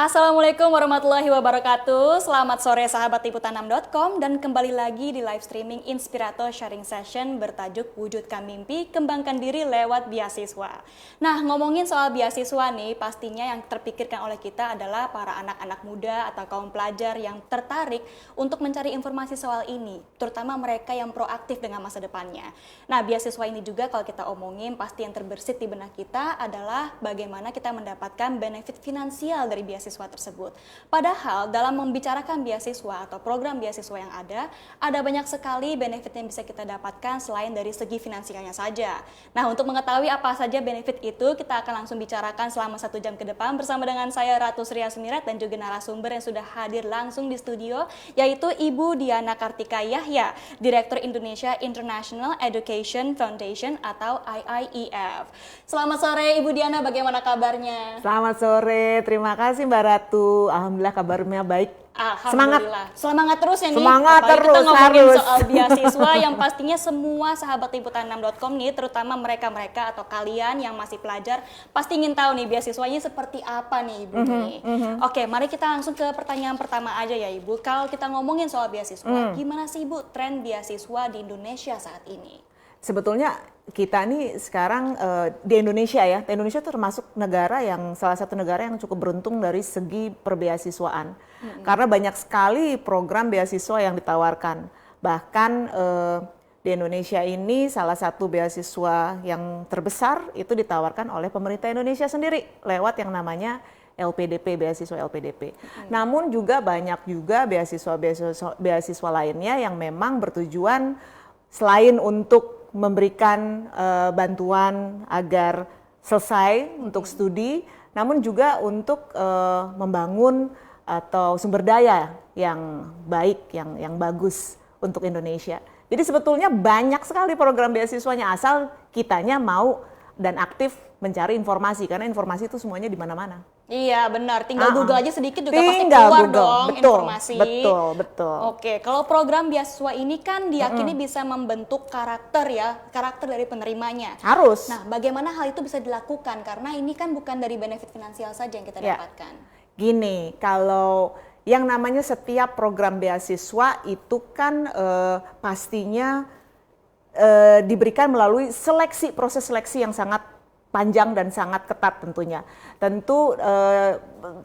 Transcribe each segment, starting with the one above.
Assalamualaikum warahmatullahi wabarakatuh. Selamat sore sahabat liputan6.com dan kembali lagi di live streaming Inspirato Sharing Session bertajuk Wujudkan Mimpi, Kembangkan Diri Lewat Beasiswa. Nah, ngomongin soal beasiswa nih, pastinya yang terpikirkan oleh kita adalah para anak-anak muda atau kaum pelajar yang tertarik untuk mencari informasi soal ini, terutama mereka yang proaktif dengan masa depannya. Nah, beasiswa ini juga kalau kita omongin, pasti yang terbersit di benak kita adalah bagaimana kita mendapatkan benefit finansial dari beasiswa tersebut. Padahal dalam membicarakan beasiswa atau program beasiswa yang ada banyak sekali benefit yang bisa kita dapatkan selain dari segi finansialnya saja. Nah, untuk mengetahui apa saja benefit itu, kita akan langsung bicarakan selama 1 jam ke depan bersama dengan saya Ratu Surya Sumirat dan juga narasumber yang sudah hadir langsung di studio, yaitu Ibu Diana Kartika Yahya, Direktur Indonesia International Education Foundation atau IIEF. Selamat sore Ibu Diana, bagaimana kabarnya? Selamat sore, terima kasih Mbak Ratu. Alhamdulillah kabarnya baik. Alhamdulillah. Semangat terus ya nih. Semangat apalagi terus, kita ngomongin harus. soal beasiswa yang pastinya semua sahabat liputan6.com nih, terutama mereka-mereka atau kalian yang masih pelajar, pasti ingin tahu nih beasiswanya seperti apa nih Ibu nih. Oke, mari kita langsung ke pertanyaan pertama aja ya Ibu. Kalau kita ngomongin soal beasiswa, gimana sih Ibu tren beasiswa di Indonesia saat ini? Sebetulnya kita nih sekarang di Indonesia ya, Indonesia termasuk negara yang salah satu negara yang cukup beruntung dari segi perbeasiswaan. Karena banyak sekali program beasiswa yang ditawarkan. Bahkan di Indonesia ini salah satu beasiswa yang terbesar itu ditawarkan oleh pemerintah Indonesia sendiri lewat yang namanya LPDP, beasiswa LPDP. Namun juga banyak juga beasiswa lainnya yang memang bertujuan selain untuk memberikan bantuan agar selesai untuk studi, namun juga untuk membangun atau sumber daya yang baik, yang bagus untuk Indonesia. Jadi sebetulnya banyak sekali program beasiswanya asal kitanya mau dan aktif mencari informasi, karena informasi itu semuanya di mana-mana. Iya benar, tinggal Google aja sedikit juga pasti keluar dong informasi. Betul. Oke, kalau program beasiswa ini kan diyakini bisa membentuk karakter dari penerimanya. Harus. Nah, bagaimana hal itu bisa dilakukan? Karena ini kan bukan dari benefit finansial saja yang kita dapatkan. Gini, kalau yang namanya setiap program beasiswa itu kan pastinya diberikan melalui proses seleksi yang sangat panjang dan sangat ketat tentunya. Tentu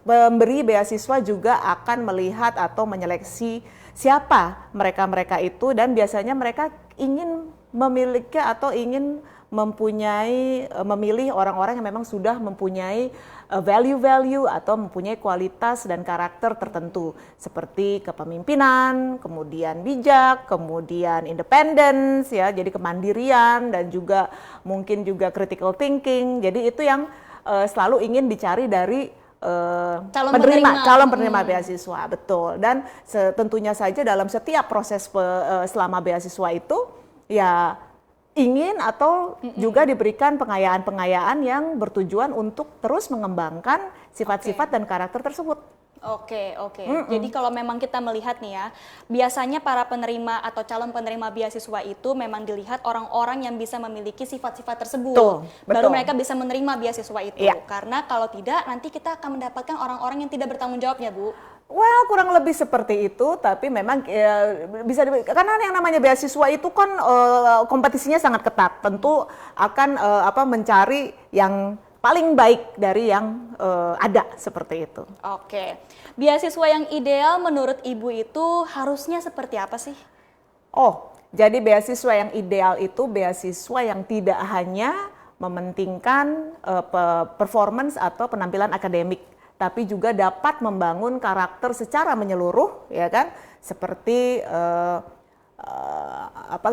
pemberi beasiswa juga akan melihat atau menyeleksi siapa mereka-mereka itu, dan biasanya mereka ingin memiliki atau ingin memilih orang-orang yang memang sudah mempunyai value-value atau mempunyai kualitas dan karakter tertentu seperti kepemimpinan, kemudian bijak, kemudian independence ya, jadi kemandirian dan juga mungkin juga critical thinking. Jadi itu yang selalu ingin dicari dari calon penerima beasiswa, betul. Dan tentunya saja dalam setiap proses selama beasiswa itu ya ingin atau juga diberikan pengayaan-pengayaan yang bertujuan untuk terus mengembangkan sifat-sifat dan karakter tersebut. Oke. Jadi kalau memang kita melihat nih ya, biasanya para penerima atau calon penerima beasiswa itu memang dilihat orang-orang yang bisa memiliki sifat-sifat tersebut. Betul. Baru mereka bisa menerima beasiswa itu. Iya. Karena kalau tidak, nanti kita akan mendapatkan orang-orang yang tidak bertanggung jawabnya, Bu. Well, kurang lebih seperti itu, tapi memang karena yang namanya beasiswa itu kan kompetisinya sangat ketat. Tentu akan mencari yang paling baik dari yang ada seperti itu. Oke. Beasiswa yang ideal menurut Ibu itu harusnya seperti apa sih? Oh, jadi beasiswa yang ideal itu beasiswa yang tidak hanya mementingkan performance atau penampilan akademik, tapi juga dapat membangun karakter secara menyeluruh, ya kan? Seperti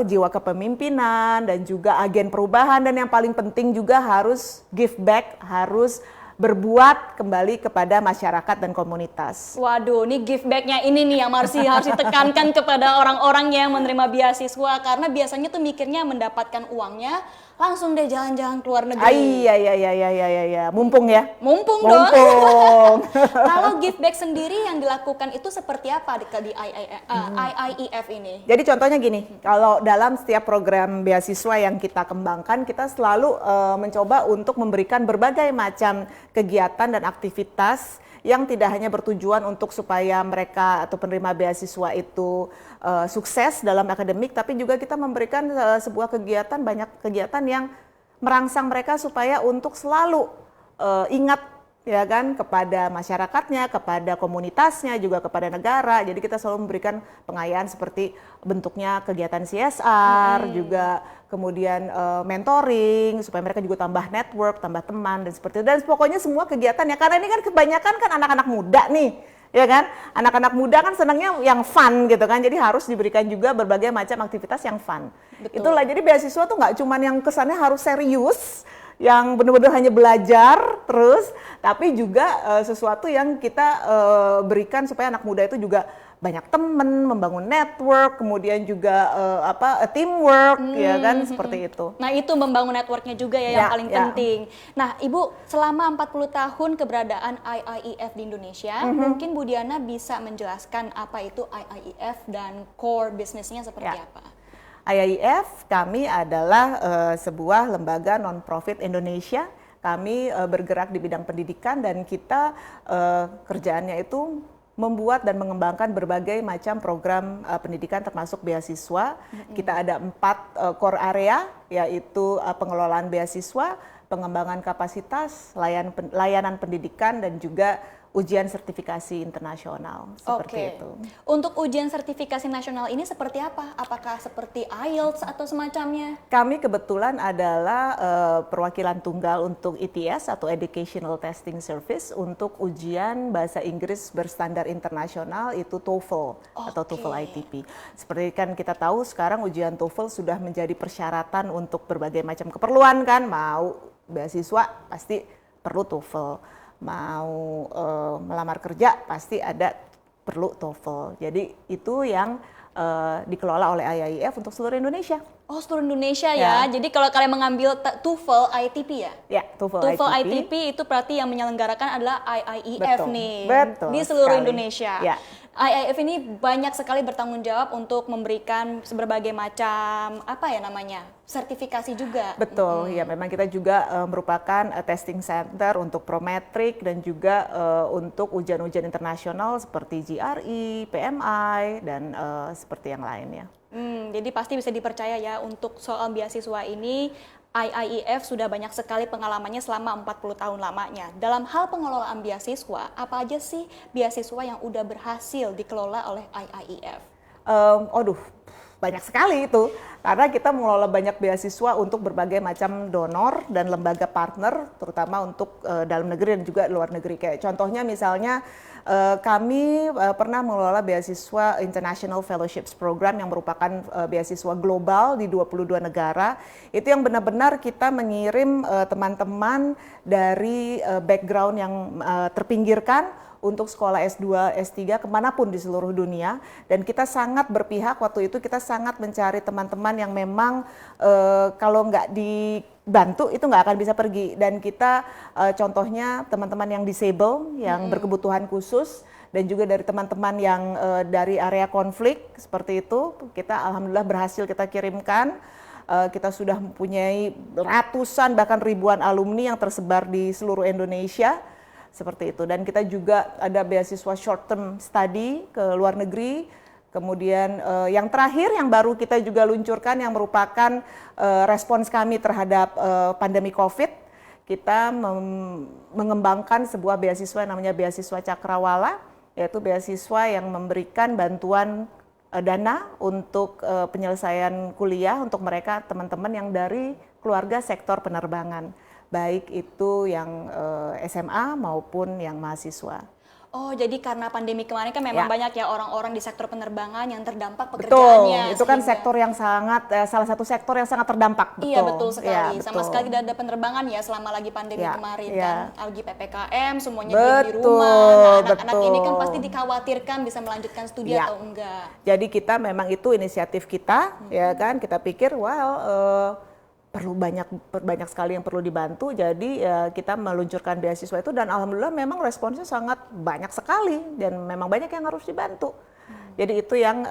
jiwa kepemimpinan dan juga agen perubahan, dan yang paling penting juga harus give back, harus berbuat kembali kepada masyarakat dan komunitas. Waduh, ini give back-nya ini nih yang harus ditekankan kepada orang-orang yang menerima beasiswa, karena biasanya tuh mikirnya mendapatkan uangnya langsung deh jalan-jalan ke luar negeri. Iya. Mumpung ya. Mumpung dong. Kalau give back sendiri yang dilakukan itu seperti apa di IIEF ini? Jadi contohnya gini, kalau dalam setiap program beasiswa yang kita kembangkan, kita selalu mencoba untuk memberikan berbagai macam kegiatan dan aktivitas yang tidak hanya bertujuan untuk supaya mereka atau penerima beasiswa itu sukses dalam akademik, tapi juga kita memberikan sebuah kegiatan, banyak kegiatan yang merangsang mereka supaya untuk selalu ingat ya kan kepada masyarakatnya, kepada komunitasnya, juga kepada negara. Jadi kita selalu memberikan pengayaan seperti bentuknya kegiatan CSR, juga kemudian mentoring supaya mereka juga tambah network, tambah teman dan seperti itu. Dan pokoknya semua kegiatan ya, karena ini kan kebanyakan kan anak-anak muda nih. Ya kan, anak-anak muda kan senangnya yang fun gitu kan, jadi harus diberikan juga berbagai macam aktivitas yang fun. Betul. Itulah, jadi beasiswa tuh nggak cuman yang kesannya harus serius, yang benar-benar hanya belajar terus, tapi juga sesuatu yang kita berikan supaya anak muda itu juga banyak teman, membangun network, kemudian juga teamwork, ya kan, seperti itu. Nah itu membangun networknya juga ya yang paling penting. Nah Ibu, selama 40 tahun keberadaan IIEF di Indonesia, mungkin Bu Diana bisa menjelaskan apa itu IIEF dan core bisnisnya seperti apa? IIEF kami adalah sebuah lembaga non-profit Indonesia. Kami bergerak di bidang pendidikan dan kita kerjaannya itu membuat dan mengembangkan berbagai macam program pendidikan termasuk beasiswa. Kita ada 4 core area, yaitu pengelolaan beasiswa, pengembangan kapasitas, layanan pendidikan, dan juga ujian sertifikasi internasional, seperti itu. Untuk ujian sertifikasi nasional ini seperti apa? Apakah seperti IELTS atau semacamnya? Kami kebetulan adalah perwakilan tunggal untuk ETS atau Educational Testing Service untuk ujian bahasa Inggris berstandar internasional, itu TOEFL atau TOEFL ITP. Seperti kan kita tahu sekarang ujian TOEFL sudah menjadi persyaratan untuk berbagai macam keperluan kan, mau beasiswa pasti perlu TOEFL. Mau melamar kerja pasti ada perlu TOEFL. Jadi itu yang dikelola oleh IIEF untuk seluruh Indonesia. Oh, seluruh Indonesia ya. Jadi kalau kalian mengambil TOEFL ITP ya? Ya, TOEFL ITP itu berarti yang menyelenggarakan adalah IIEF nih. Betul di seluruh sekali. Indonesia. Ya. IIEF ini banyak sekali bertanggung jawab untuk memberikan berbagai macam sertifikasi juga. Betul, ya memang kita juga merupakan testing center untuk Prometric dan juga untuk ujian-ujian internasional seperti GRE, PMI dan seperti yang lainnya. Jadi pasti bisa dipercaya ya untuk soal beasiswa ini. IIEF sudah banyak sekali pengalamannya selama 40 tahun lamanya. Dalam hal pengelolaan beasiswa, apa aja sih beasiswa yang udah berhasil dikelola oleh IIEF? Banyak sekali itu. Karena kita mengelola banyak beasiswa untuk berbagai macam donor dan lembaga partner, terutama untuk dalam negeri dan juga luar negeri. Kayak contohnya misalnya kami pernah mengelola beasiswa International Fellowships Program yang merupakan beasiswa global di 22 negara. Itu yang benar-benar kita mengirim teman-teman dari background yang terpinggirkan untuk sekolah S2, S3 kemanapun di seluruh dunia. Dan kita sangat berpihak waktu itu, kita sangat mencari teman-teman yang memang kalau nggak dibantu itu nggak akan bisa pergi. Dan kita contohnya teman-teman yang disable, yang berkebutuhan khusus, dan juga dari teman-teman yang dari area konflik seperti itu, kita alhamdulillah berhasil kita kirimkan. Kita sudah mempunyai ratusan bahkan ribuan alumni yang tersebar di seluruh Indonesia. Seperti itu, dan kita juga ada beasiswa short term study ke luar negeri. Kemudian yang terakhir yang baru kita juga luncurkan yang merupakan respons kami terhadap pandemi COVID, kita mengembangkan sebuah beasiswa yang namanya beasiswa Cakrawala, yaitu beasiswa yang memberikan bantuan dana untuk penyelesaian kuliah untuk mereka teman-teman yang dari keluarga sektor penerbangan. Baik itu yang SMA maupun yang mahasiswa. Oh, jadi karena pandemi kemarin kan memang banyak ya orang-orang di sektor penerbangan yang terdampak Betul, pekerjaannya. itu kan sektor yang sangat, salah satu sektor yang sangat terdampak. Betul. Iya, betul sekali. Ya, sama sekali tidak ada penerbangan ya selama lagi pandemi kemarin kan. Lagi PPKM, semuanya di rumah. Nah, anak-anak ini kan pasti dikhawatirkan bisa melanjutkan studi atau enggak. Jadi kita memang itu inisiatif kita, ya kan, kita pikir, perlu banyak sekali yang perlu dibantu, jadi kita meluncurkan beasiswa itu dan alhamdulillah memang responsnya sangat banyak sekali dan memang banyak yang harus dibantu. Jadi itu yang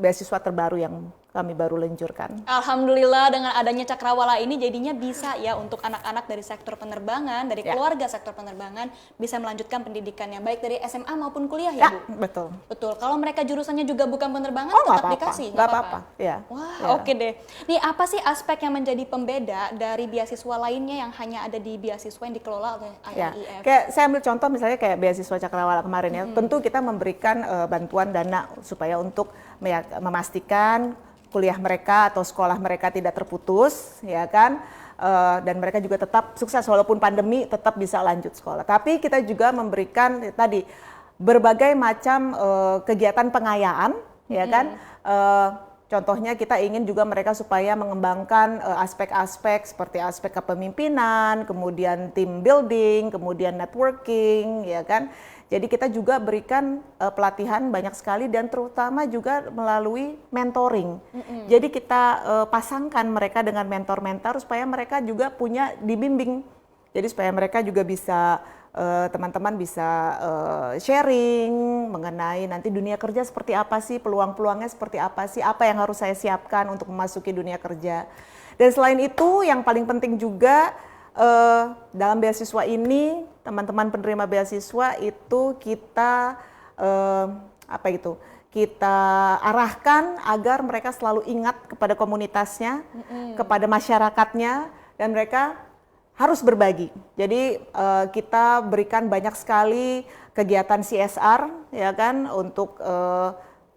beasiswa terbaru yang kami baru luncurkan. Alhamdulillah dengan adanya Cakrawala ini jadinya bisa ya untuk anak-anak dari sektor penerbangan, dari keluarga sektor penerbangan bisa melanjutkan pendidikannya baik dari SMA maupun kuliah ya, Bu? Betul. Betul. Kalau mereka jurusannya juga bukan penerbangan tetap dikasih, nggak apa-apa. Ya. Wah, oke deh. Nih apa sih aspek yang menjadi pembeda dari beasiswa lainnya yang hanya ada di beasiswa yang dikelola oleh IAIF? Kayak saya ambil contoh misalnya kayak beasiswa Cakrawala kemarin ya. Tentu kita memberikan bantuan dana supaya untuk memastikan kuliah mereka atau sekolah mereka tidak terputus, ya kan? Dan mereka juga tetap sukses walaupun pandemi, tetap bisa lanjut sekolah. Tapi kita juga memberikan tadi berbagai macam kegiatan pengayaan, ya kan? Contohnya kita ingin juga mereka supaya mengembangkan aspek-aspek seperti aspek kepemimpinan, kemudian team building, kemudian networking, ya kan? Jadi kita juga berikan pelatihan banyak sekali dan terutama juga melalui mentoring. Jadi kita pasangkan mereka dengan mentor-mentor supaya mereka juga punya dibimbing. Jadi supaya mereka juga bisa teman-teman bisa sharing mengenai nanti dunia kerja seperti apa sih, peluang-peluangnya seperti apa sih, apa yang harus saya siapkan untuk memasuki dunia kerja. Dan selain itu yang paling penting juga dalam beasiswa ini teman-teman penerima beasiswa itu kita kita arahkan agar mereka selalu ingat kepada komunitasnya, kepada masyarakatnya, dan mereka harus berbagi. Jadi kita berikan banyak sekali kegiatan CSR, ya kan, untuk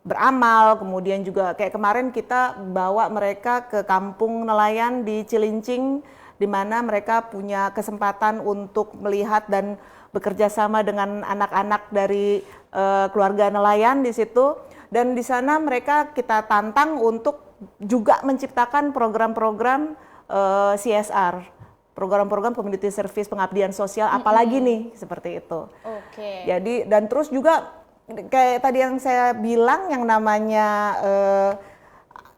beramal. Kemudian juga kayak kemarin kita bawa mereka ke kampung nelayan di Cilincing, di mana mereka punya kesempatan untuk melihat dan bekerja sama dengan anak-anak dari keluarga nelayan di situ. Dan di sana mereka kita tantang untuk juga menciptakan program-program CSR, program-program community service, pengabdian sosial, apalagi nih seperti itu. Oke. Jadi dan terus juga kayak tadi yang saya bilang yang namanya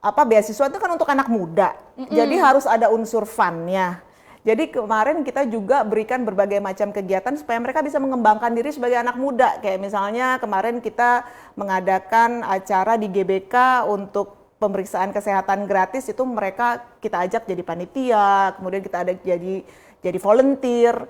beasiswa itu kan untuk anak muda. Jadi harus ada unsur fun-nya. Jadi kemarin kita juga berikan berbagai macam kegiatan supaya mereka bisa mengembangkan diri sebagai anak muda. Kayak misalnya kemarin kita mengadakan acara di GBK untuk pemeriksaan kesehatan gratis, itu mereka kita ajak jadi panitia, kemudian kita ada jadi volunteer,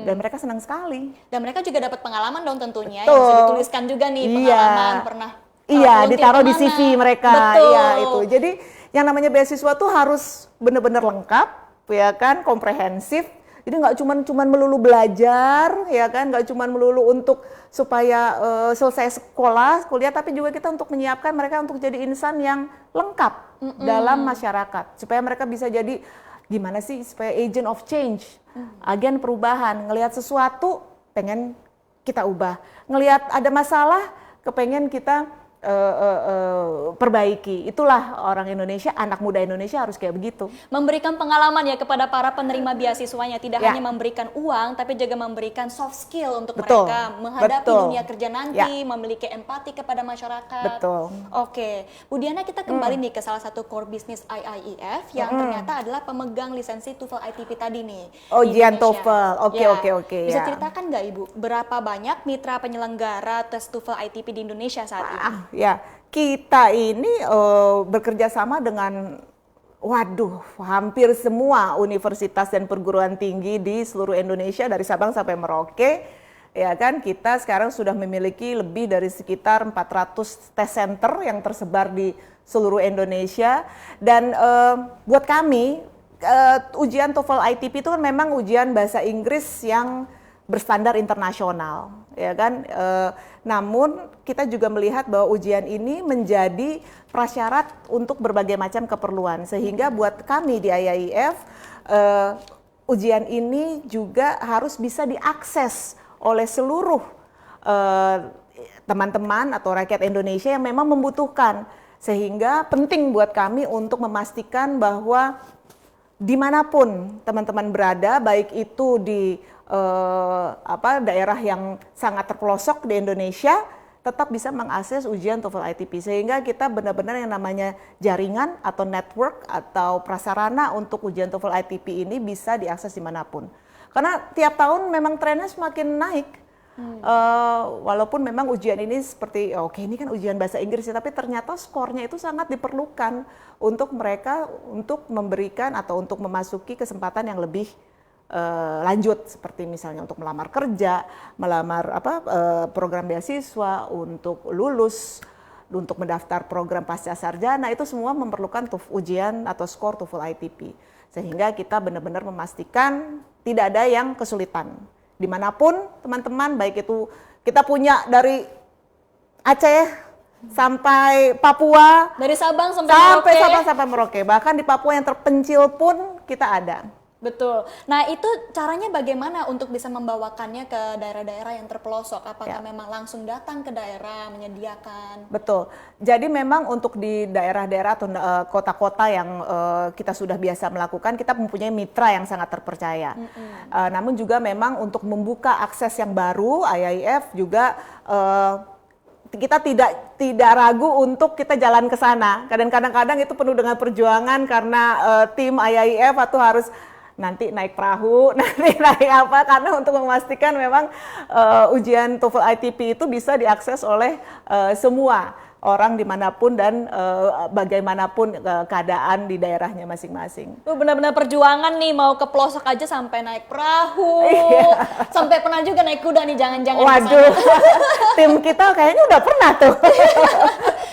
dan mereka senang sekali. Dan mereka juga dapat pengalaman dong tentunya, Betul. yang bisa dituliskan juga nih pengalaman pernah. Iya, ditaruh di CV mereka. Betul. Iya itu. Jadi yang namanya beasiswa tuh harus benar-benar lengkap, ya kan, komprehensif. Jadi nggak cuman melulu belajar, ya kan, nggak cuman melulu untuk supaya selesai sekolah, kuliah, tapi juga kita untuk menyiapkan mereka untuk jadi insan yang lengkap dalam masyarakat, supaya mereka bisa jadi gimana sih, supaya agent of change, agen perubahan, ngelihat sesuatu pengen kita ubah, ngelihat ada masalah kepengen kita perbaiki. Itulah orang Indonesia, anak muda Indonesia harus kayak begitu. Memberikan pengalaman ya kepada para penerima beasiswanya, tidak hanya memberikan uang, tapi juga memberikan soft skill untuk mereka menghadapi dunia kerja nanti, memiliki empati kepada masyarakat. Betul. Oke, Bu Diana, kita kembali nih ke salah satu core business IAIF yang ternyata adalah pemegang lisensi TOEFL ITP tadi nih. Ujian TOEFL, oke. Bisa ceritakan nggak Ibu, berapa banyak mitra penyelenggara tes TOEFL ITP di Indonesia saat ini? Ya, kita ini bekerja sama dengan hampir semua universitas dan perguruan tinggi di seluruh Indonesia dari Sabang sampai Merauke. Ya kan, kita sekarang sudah memiliki lebih dari sekitar 400 test center yang tersebar di seluruh Indonesia. Dan buat kami ujian TOEFL ITP itu kan memang ujian bahasa Inggris yang berstandar internasional, ya kan. Namun kita juga melihat bahwa ujian ini menjadi prasyarat untuk berbagai macam keperluan, sehingga buat kami di IAIF ujian ini juga harus bisa diakses oleh seluruh teman-teman atau rakyat Indonesia yang memang membutuhkan, sehingga penting buat kami untuk memastikan bahwa dimanapun teman-teman berada, baik itu di daerah yang sangat terpelosok di Indonesia, tetap bisa mengakses ujian TOEFL ITP, sehingga kita benar-benar yang namanya jaringan atau network atau prasarana untuk ujian TOEFL ITP ini bisa diakses dimanapun. Karena tiap tahun memang trennya semakin naik. Walaupun memang ujian ini seperti oke ini kan ujian bahasa Inggris ya, tapi ternyata skornya itu sangat diperlukan untuk mereka untuk memberikan atau untuk memasuki kesempatan yang lebih lanjut, seperti misalnya untuk melamar kerja, melamar program beasiswa, untuk lulus, untuk mendaftar program pasca sarjana, itu semua memerlukan ujian atau skor TOEFL ITP. Sehingga kita benar-benar memastikan tidak ada yang kesulitan. Dimanapun teman-teman, baik itu kita punya dari Aceh sampai Papua, Dari Sabang sampai Merauke. sampai Merauke, bahkan di Papua yang terpencil pun kita ada. Betul. Nah, itu caranya bagaimana untuk bisa membawakannya ke daerah-daerah yang terpelosok? Apakah memang langsung datang ke daerah menyediakan? Betul. Jadi memang untuk di daerah-daerah atau kota-kota yang kita sudah biasa melakukan, kita mempunyai mitra yang sangat terpercaya. Namun juga memang untuk membuka akses yang baru, IAIF juga kita tidak ragu untuk kita jalan ke sana. Kadang-kadang itu penuh dengan perjuangan karena tim IAIF atau harus nanti naik perahu, nanti naik apa, karena untuk memastikan memang ujian TOEFL ITP itu bisa diakses oleh semua orang dimanapun dan bagaimanapun keadaan di daerahnya masing-masing. Benar-benar perjuangan nih, mau ke pelosok aja sampai naik perahu, sampai pernah juga naik kuda nih, jangan-jangan. Waduh, tim kita kayaknya udah pernah tuh.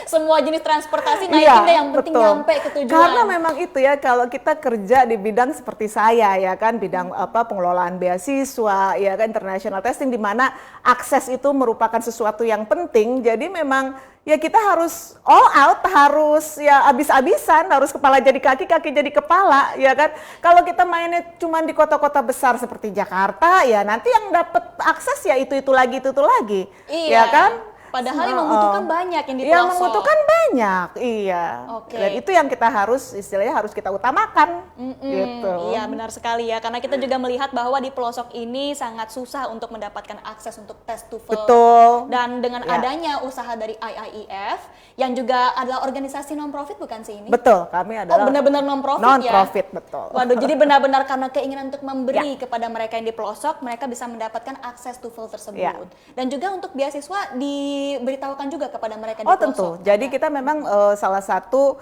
Semua jenis transportasi naikin deh, yang penting nyampe ke tujuan. Karena memang itu ya, kalau kita kerja di bidang seperti saya ya kan, bidang pengelolaan beasiswa ya kan, international testing, di mana akses itu merupakan sesuatu yang penting. Jadi memang ya kita harus all out, harus ya abis-abisan, harus kepala jadi kaki, kaki jadi kepala ya kan. Kalau kita mainnya cuma di kota-kota besar seperti Jakarta, ya nanti yang dapat akses ya itu lagi, itu lagi. Iya. Ya kan? Padahal yang membutuhkan banyak yang di pelosok. Yang membutuhkan banyak, iya. Oke. Dan itu yang kita harus, istilahnya harus kita utamakan. Gitu. Iya, benar sekali ya. Karena kita juga melihat bahwa di pelosok ini sangat susah untuk mendapatkan akses untuk tes TOEFL. Betul. Dan dengan adanya usaha dari IAIF, yang juga adalah organisasi non-profit bukan sih ini? Betul, kami adalah benar-benar non-profit ya? Non-profit, betul. Waduh, jadi benar-benar karena keinginan untuk memberi kepada mereka yang di pelosok, mereka bisa mendapatkan akses TOEFL tersebut. Ya. Dan juga untuk beasiswa diberitahukan juga kepada mereka di Oh pelosok. tentu, jadi kita memang salah satu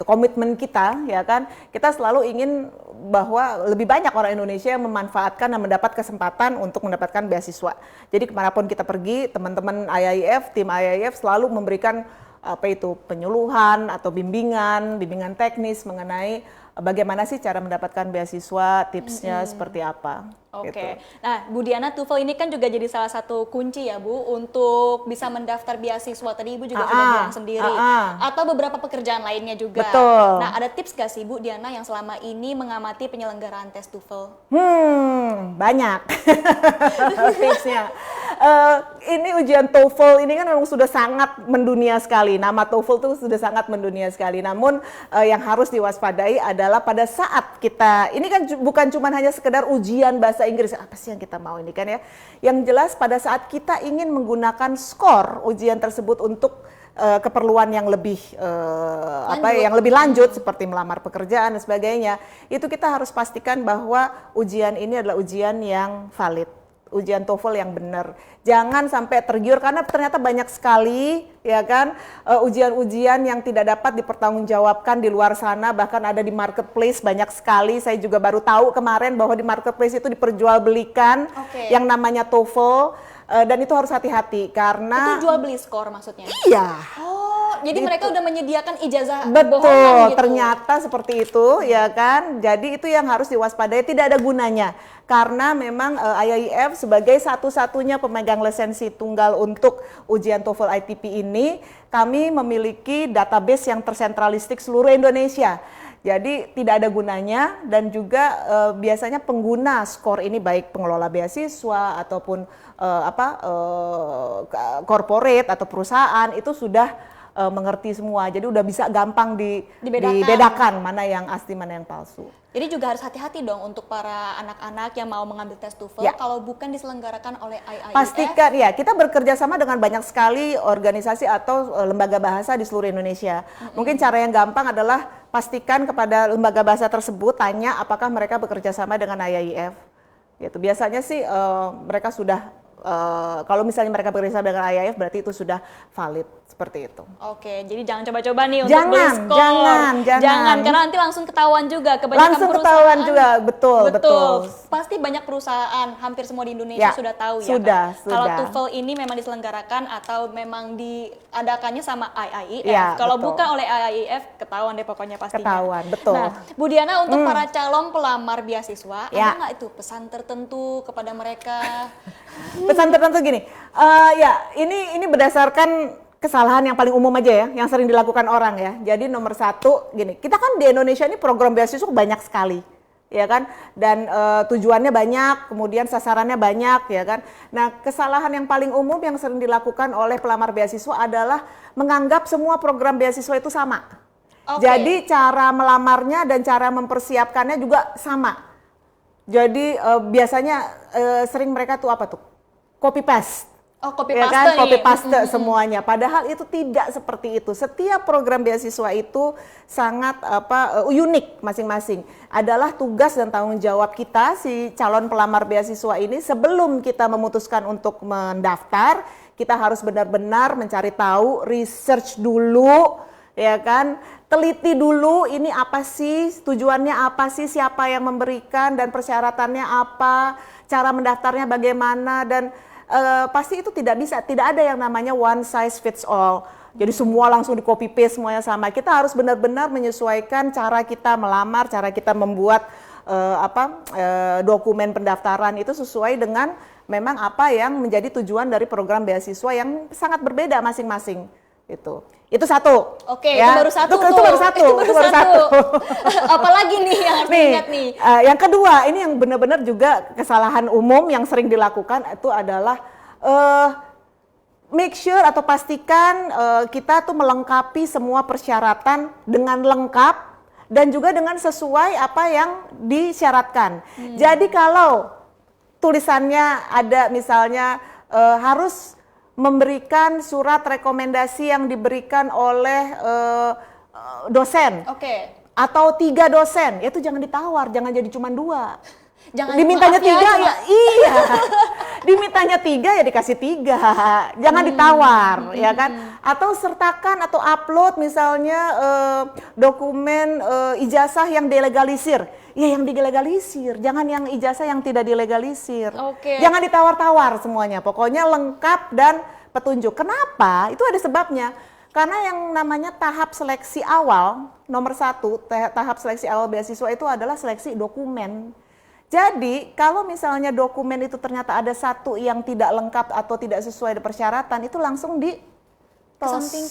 komitmen kita ya kan, kita selalu ingin bahwa lebih banyak orang Indonesia yang memanfaatkan dan mendapat kesempatan untuk mendapatkan beasiswa. Jadi kemanapun kita pergi, teman-teman IAIF, tim IAIF selalu memberikan penyuluhan atau bimbingan teknis mengenai bagaimana sih cara mendapatkan beasiswa, tipsnya seperti apa. Oke. Gitu. Nah, Bu Diana, TOEFL ini kan juga jadi salah satu kunci ya, Bu, untuk bisa mendaftar beasiswa. Tadi Ibu juga sudah bilang sendiri. Atau beberapa pekerjaan lainnya juga. Betul. Nah, ada tips gak sih Bu Diana yang selama ini mengamati penyelenggaraan tes TOEFL? Banyak tipsnya. Ini ujian TOEFL ini kan memang sudah sangat mendunia sekali. Nama TOEFL itu sudah sangat mendunia sekali. Namun yang harus diwaspadai adalah pada saat kita, ini kan bukan cuma hanya sekedar ujian bahasa Inggris, apa sih yang kita mau ini kan ya. Yang jelas pada saat kita ingin menggunakan skor ujian tersebut untuk keperluan yang lebih yang lebih lanjut seperti melamar pekerjaan dan sebagainya, itu kita harus pastikan bahwa ujian ini adalah ujian yang valid, ujian TOEFL yang benar. Jangan sampai tergiur karena ternyata banyak sekali ya kan ujian-ujian yang tidak dapat dipertanggungjawabkan di luar sana, bahkan ada di marketplace banyak sekali. Saya juga baru tahu kemarin bahwa di marketplace itu diperjualbelikan yang namanya TOEFL, dan itu harus hati-hati karena itu jual beli skor maksudnya. Iya. Jadi mereka udah menyediakan ijazah betul, bohongan gitu. Ternyata seperti itu ya kan. Jadi itu yang harus diwaspadai, tidak ada gunanya. Karena memang IAIF sebagai satu-satunya pemegang lisensi tunggal untuk ujian TOEFL ITP ini, kami memiliki database yang tersentralistik seluruh Indonesia. Jadi tidak ada gunanya, dan juga biasanya pengguna skor ini baik pengelola beasiswa ataupun corporate atau perusahaan itu sudah mengerti semua. Jadi udah bisa gampang dibedakan mana yang asli mana yang palsu. Jadi juga harus hati-hati dong untuk para anak-anak yang mau mengambil tes TOEFL kalau bukan diselenggarakan oleh IAIF. Pastikan ya, kita bekerja sama dengan banyak sekali organisasi atau lembaga bahasa di seluruh Indonesia. Mungkin cara yang gampang adalah pastikan kepada lembaga bahasa tersebut, tanya apakah mereka bekerja sama dengan IAIF. Gitu. Biasanya sih mereka sudah kalau misalnya mereka bekerja dengan IAIF berarti itu sudah valid seperti itu. Oke, jadi jangan coba-coba nih untuk Jangan, beli skor. Jangan, karena nanti langsung ketahuan juga. Kebanyakan Langsung perusahaan, ketahuan juga, betul. Pasti banyak perusahaan, hampir semua di Indonesia Ya, sudah tahu ya sudah, kan? sudah. Kalau TOEFL ini memang diselenggarakan atau memang diadakannya sama IAIF. Ya, Kalau betul. bukan oleh IAIF, ketahuan deh pokoknya pastinya. Ketahuan, betul. Nah, Bu Diana, untuk para calon pelamar beasiswa, Ya. ada nggak itu pesan tertentu kepada mereka? Pesan tertentu gini, ya ini berdasarkan kesalahan yang paling umum aja ya, yang sering dilakukan orang ya. Jadi nomor satu gini, kita kan di Indonesia ini program beasiswa banyak sekali, ya kan, dan tujuannya banyak, kemudian sasarannya banyak, ya kan. Nah, kesalahan yang paling umum yang sering dilakukan oleh pelamar beasiswa adalah menganggap semua program beasiswa itu sama. Oke. Jadi cara melamarnya dan cara mempersiapkannya juga sama. Jadi biasanya sering mereka tuh apa tuh? Copy paste. Oh, copy Ya paste kan? nih. Copy paste semuanya. Padahal itu tidak seperti itu. Setiap program beasiswa itu sangat unik masing-masing. Adalah tugas dan tanggung jawab kita si calon pelamar beasiswa ini sebelum kita memutuskan untuk mendaftar, kita harus benar-benar mencari tahu, research dulu, ya kan? Teliti dulu ini apa sih, tujuannya apa sih, siapa yang memberikan dan persyaratannya apa, cara mendaftarnya bagaimana, dan pasti itu tidak ada yang namanya one size fits all. Jadi semua langsung di copy paste semuanya sama. Kita harus benar-benar menyesuaikan cara kita melamar, cara kita membuat dokumen pendaftaran itu sesuai dengan memang apa yang menjadi tujuan dari program beasiswa yang sangat berbeda masing-masing. Itu satu. Oke, ya. itu baru satu. Itu baru satu. Itu baru satu. Apalagi nih yang harus diingat nih. Yang kedua, ini yang benar-benar juga kesalahan umum yang sering dilakukan itu adalah make sure atau pastikan kita tuh melengkapi semua persyaratan dengan lengkap dan juga dengan sesuai apa yang disyaratkan. Jadi kalau tulisannya ada misalnya harus memberikan surat rekomendasi yang diberikan oleh dosen. Oke. Atau 3 dosen, ya itu jangan ditawar, jangan jadi cuma 2. Jangan dimintanya 3 ya, ya iya. Dimintanya 3 ya dikasih 3. Jangan ditawar, ya kan? Atau sertakan atau upload misalnya dokumen ijazah yang dilegalisir. Ya yang dilegalisir, jangan yang ijazah yang tidak dilegalisir. Oke. Jangan ditawar-tawar semuanya. Pokoknya lengkap dan petunjuk. Kenapa? Itu ada sebabnya. Karena yang namanya tahap seleksi awal, nomor 1, tahap seleksi awal beasiswa itu adalah seleksi dokumen. Jadi kalau misalnya dokumen itu ternyata ada satu yang tidak lengkap atau tidak sesuai dengan persyaratan, itu langsung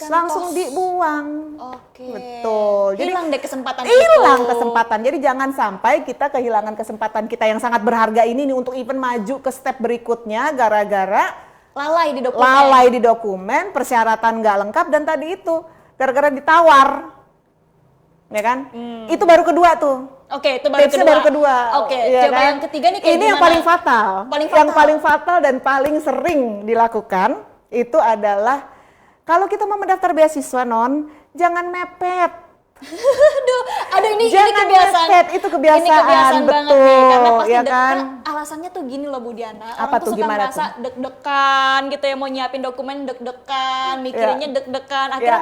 langsung dibuang. Oke. Betul. Jadi hilang deh kesempatan hilang itu. kesempatan. Jadi jangan sampai kita kehilangan kesempatan kita yang sangat berharga ini nih untuk even maju ke step berikutnya gara-gara Lalai di dokumen. lalai di dokumen, persyaratan nggak lengkap dan tadi itu gara-gara ditawar. Ya kan? Itu baru kedua tuh. Oke, itu baru Tipsnya kedua. baru kedua. Oke, ya coba kan? yang ketiga nih kayak ini yang gimana? paling fatal. Paling Yang fatal. paling fatal dan paling sering dilakukan itu adalah kalau kita mau mendaftar beasiswa jangan mepet. Aduh ini Jangan kebiasaan. mepet, itu kebiasaan, Ini kebiasaan banget nih, betul, karena pasti ya kan? karena alasannya tuh gini loh Bu Diana. Apa Orang tuh, tuh suka gimana merasa deg-degan gitu ya, mau nyiapin dokumen deg-degan, mikirinnya deg-degan, akhirnya